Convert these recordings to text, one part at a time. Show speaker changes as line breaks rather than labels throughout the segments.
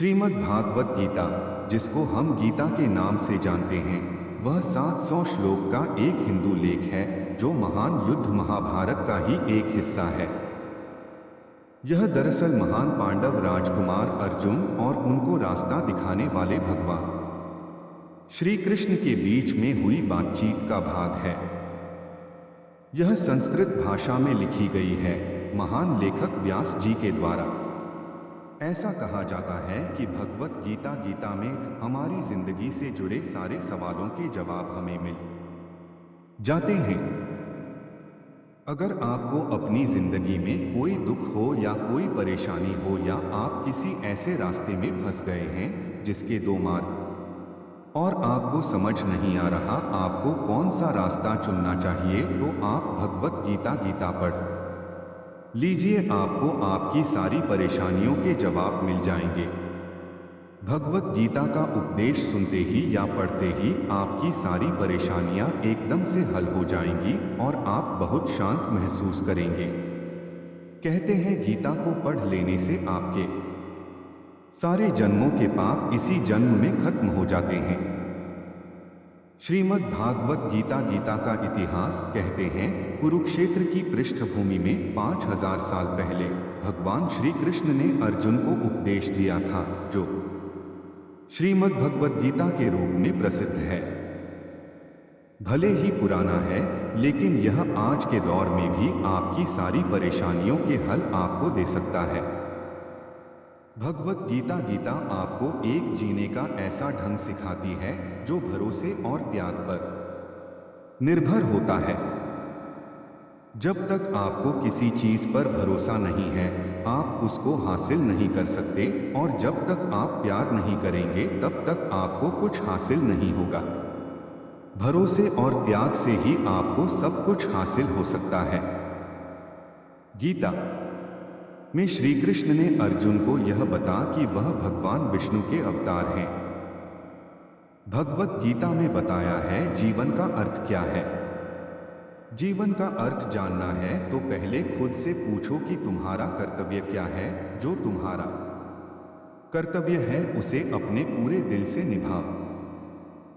श्रीमद् भागवत गीता, जिसको हम गीता के नाम से जानते हैं, वह 700 श्लोक का एक हिंदू लेख है जो महान युद्ध महाभारत का ही एक हिस्सा है। यह दरअसल महान पांडव राजकुमार अर्जुन और उनको रास्ता दिखाने वाले भगवान श्री कृष्ण के बीच में हुई बातचीत का भाग है। यह संस्कृत भाषा में लिखी गई है, महान लेखक व्यास जी के द्वारा। ऐसा कहा जाता है कि भगवत गीता में हमारी जिंदगी से जुड़े सारे सवालों के जवाब हमें मिल जाते हैं। अगर आपको अपनी जिंदगी में कोई दुख हो या कोई परेशानी हो, या आप किसी ऐसे रास्ते में फंस गए हैं जिसके दो मार्ग और आपको समझ नहीं आ रहा आपको कौन सा रास्ता चुनना चाहिए, तो आप भगवत गीता पढ़ लीजिए, आपको आपकी सारी परेशानियों के जवाब मिल जाएंगे। भगवत गीता का उपदेश सुनते ही या पढ़ते ही आपकी सारी परेशानियां एकदम से हल हो जाएंगी और आप बहुत शांत महसूस करेंगे। कहते हैं गीता को पढ़ लेने से आपके सारे जन्मों के पाप इसी जन्म में खत्म हो जाते हैं। श्रीमद् भागवत गीता का इतिहास कहते हैं, कुरुक्षेत्र की पृष्ठभूमि में 5000 साल पहले भगवान श्री कृष्ण ने अर्जुन को उपदेश दिया था, जो श्रीमद् भगवत गीता के रूप में प्रसिद्ध है। भले ही पुराना है, लेकिन यह आज के दौर में भी आपकी सारी परेशानियों के हल आपको दे सकता है। भगवत गीता आपको एक जीने का ऐसा ढंग सिखाती है जो भरोसे और त्याग पर निर्भर होता है। जब तक आपको किसी चीज पर भरोसा नहीं है, आप उसको हासिल नहीं कर सकते, और जब तक आप प्यार नहीं करेंगे तब तक आपको कुछ हासिल नहीं होगा। भरोसे और त्याग से ही आपको सब कुछ हासिल हो सकता है। गीता में श्री कृष्ण ने अर्जुन को यह बता कि वह भगवान विष्णु के अवतार हैं। भगवत गीता में बताया है जीवन का अर्थ क्या है। जीवन का अर्थ जानना है तो पहले खुद से पूछो कि तुम्हारा कर्तव्य क्या है। जो तुम्हारा कर्तव्य है उसे अपने पूरे दिल से निभाओ,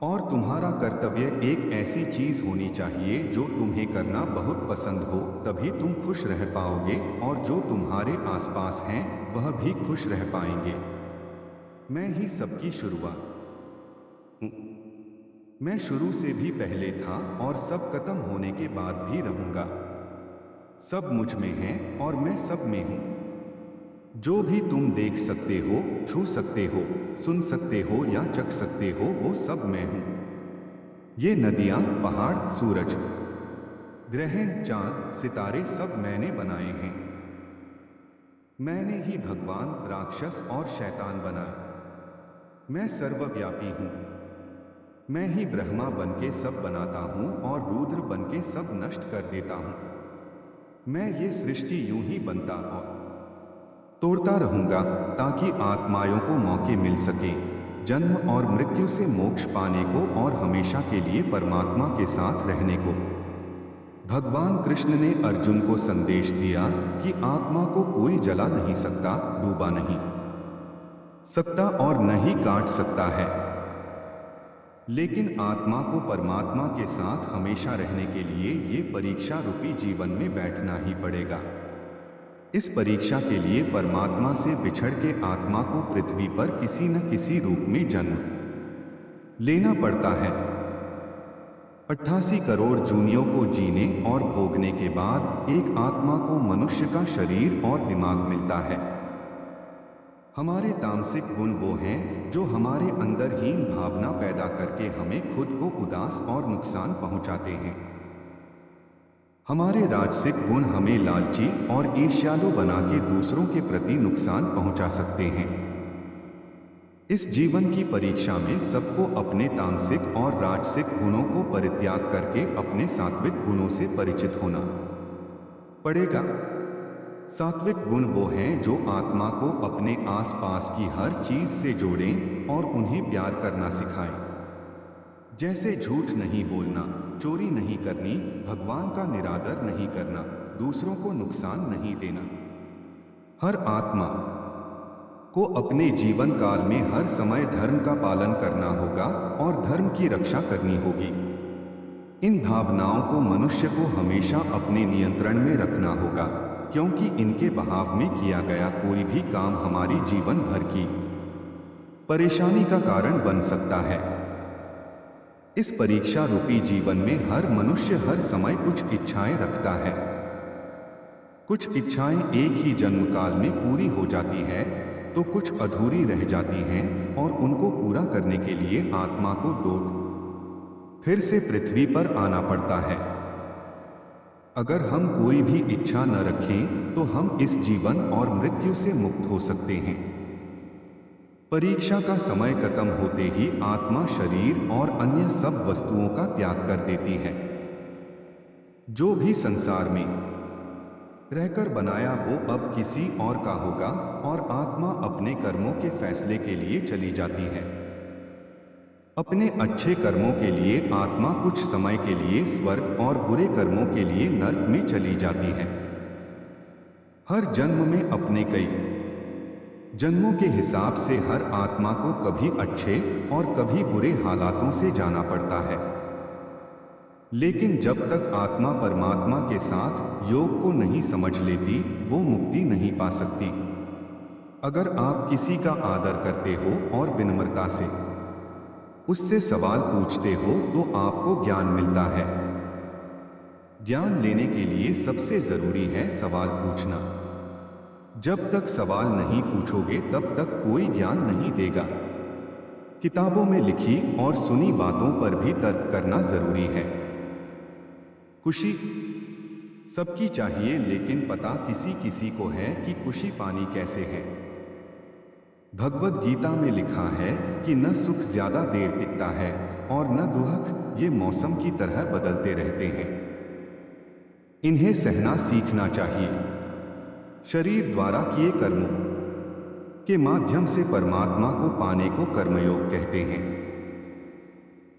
और तुम्हारा कर्तव्य एक ऐसी चीज होनी चाहिए जो तुम्हें करना बहुत पसंद हो, तभी तुम खुश रह पाओगे और जो तुम्हारे आसपास हैं वह भी खुश रह पाएंगे। मैं ही सबकी शुरुआत हूं। मैं शुरू से भी पहले था और सब खत्म होने के बाद भी रहूंगा। सब मुझ में है और मैं सब में हूं। जो भी तुम देख सकते हो, छू सकते हो, सुन सकते हो या चख सकते हो, वो सब मैं हूं। ये नदियां, पहाड़, सूरज, ग्रहण, चांद, सितारे सब मैंने बनाए हैं। मैंने ही भगवान, राक्षस और शैतान बनाए। मैं सर्वव्यापी हूं। मैं ही ब्रह्मा बनके सब बनाता हूं और रुद्र बनके सब नष्ट कर देता हूं। मैं ये सृष्टि यूं ही बनता और तोड़ता रहूंगा ताकि आत्माओं को मौके मिल सके जन्म और मृत्यु से मोक्ष पाने को और हमेशा के लिए परमात्मा के साथ रहने को। भगवान कृष्ण ने अर्जुन को संदेश दिया कि आत्मा को कोई जला नहीं सकता, डूबा नहीं सकता और न ही काट सकता है, लेकिन आत्मा को परमात्मा के साथ हमेशा रहने के लिए ये परीक्षा रूपी जीवन में बैठना ही पड़ेगा। इस परीक्षा के लिए परमात्मा से बिछड़ के आत्मा को पृथ्वी पर किसी न किसी रूप में जन्म लेना पड़ता है। 88 करोड़ जूनियों को जीने और भोगने के बाद एक आत्मा को मनुष्य का शरीर और दिमाग मिलता है। हमारे तामसिक गुण वो हैं जो हमारे अंदर हीन भावना पैदा करके हमें खुद को उदास और नुकसान पहुंचाते हैं। हमारे राजसिक गुण हमें लालची और ईर्ष्यालु बना के दूसरों के प्रति नुकसान पहुंचा सकते हैं। इस जीवन की परीक्षा में सबको अपने तामसिक और राजसिक गुणों को परित्याग करके अपने सात्विक गुणों से परिचित होना पड़ेगा। सात्विक गुण वो हैं जो आत्मा को अपने आसपास की हर चीज से जोड़ें और उन्हें प्यार करना सिखाएं। जैसे झूठ नहीं बोलना, चोरी नहीं करनी, भगवान का निरादर नहीं करना, दूसरों को नुकसान नहीं देना। हर आत्मा को अपने जीवन काल में हर समय धर्म का पालन करना होगा और धर्म की रक्षा करनी होगी। इन भावनाओं को मनुष्य को हमेशा अपने नियंत्रण में रखना होगा, क्योंकि इनके बहाव में किया गया कोई भी काम हमारी जीवन भर की परेशानी का कारण बन सकता है। इस परीक्षा रूपी जीवन में हर मनुष्य हर समय कुछ इच्छाएं रखता है। कुछ इच्छाएं एक ही जन्म काल में पूरी हो जाती है, तो कुछ अधूरी रह जाती हैं और उनको पूरा करने के लिए आत्मा को लौट फिर से पृथ्वी पर आना पड़ता है। अगर हम कोई भी इच्छा न रखें तो हम इस जीवन और मृत्यु से मुक्त हो सकते हैं। परीक्षा का समय खत्म होते ही आत्मा शरीर और अन्य सब वस्तुओं का त्याग कर देती है। जो भी संसार में रहकर बनाया वो अब किसी और का होगा और आत्मा अपने कर्मों के फैसले के लिए चली जाती है। अपने अच्छे कर्मों के लिए आत्मा कुछ समय के लिए स्वर्ग और बुरे कर्मों के लिए नरक में चली जाती है। हर जन्म में अपने कई जन्मों के हिसाब से हर आत्मा को कभी अच्छे और कभी बुरे हालातों से जाना पड़ता है। लेकिन जब तक आत्मा परमात्मा के साथ योग को नहीं समझ लेती, वो मुक्ति नहीं पा सकती। अगर आप किसी का आदर करते हो और विनम्रता से उससे सवाल पूछते हो तो आपको ज्ञान मिलता है। ज्ञान लेने के लिए सबसे जरूरी है सवाल पूछना। जब तक सवाल नहीं पूछोगे तब तक कोई ज्ञान नहीं देगा। किताबों में लिखी और सुनी बातों पर भी तर्क करना जरूरी है। खुशी सबकी चाहिए, लेकिन पता किसी किसी को है कि खुशी पानी कैसे है। भगवद गीता में लिखा है कि न सुख ज्यादा देर टिकता है और न दुख, ये मौसम की तरह बदलते रहते हैं। इन्हें सहना सीखना चाहिए। शरीर द्वारा किए कर्मों के माध्यम से परमात्मा को पाने को कर्मयोग कहते हैं।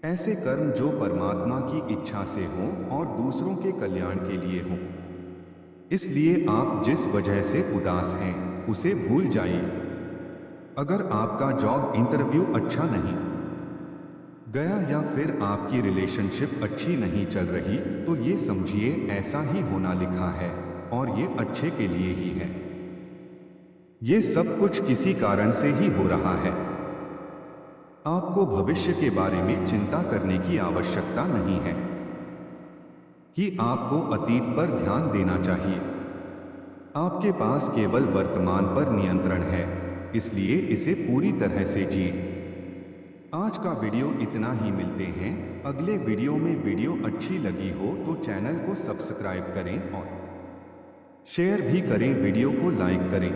ऐसे कर्म जो परमात्मा की इच्छा से हों और दूसरों के कल्याण के लिए हों। इसलिए आप जिस वजह से उदास हैं उसे भूल जाइए। अगर आपका जॉब इंटरव्यू अच्छा नहीं गया या फिर आपकी रिलेशनशिप अच्छी नहीं चल रही, तो ये समझिए ऐसा ही होना लिखा है और ये अच्छे के लिए ही है। ये सब कुछ किसी कारण से ही हो रहा है। आपको भविष्य के बारे में चिंता करने की आवश्यकता नहीं है कि आपको अतीत पर ध्यान देना चाहिए। आपके पास केवल वर्तमान पर नियंत्रण है, इसलिए इसे पूरी तरह से जिए। आज का वीडियो इतना ही। मिलते हैं अगले वीडियो में। वीडियो अच्छी लगी हो तो चैनल को सब्सक्राइब करें और शेयर भी करें। वीडियो को लाइक करें।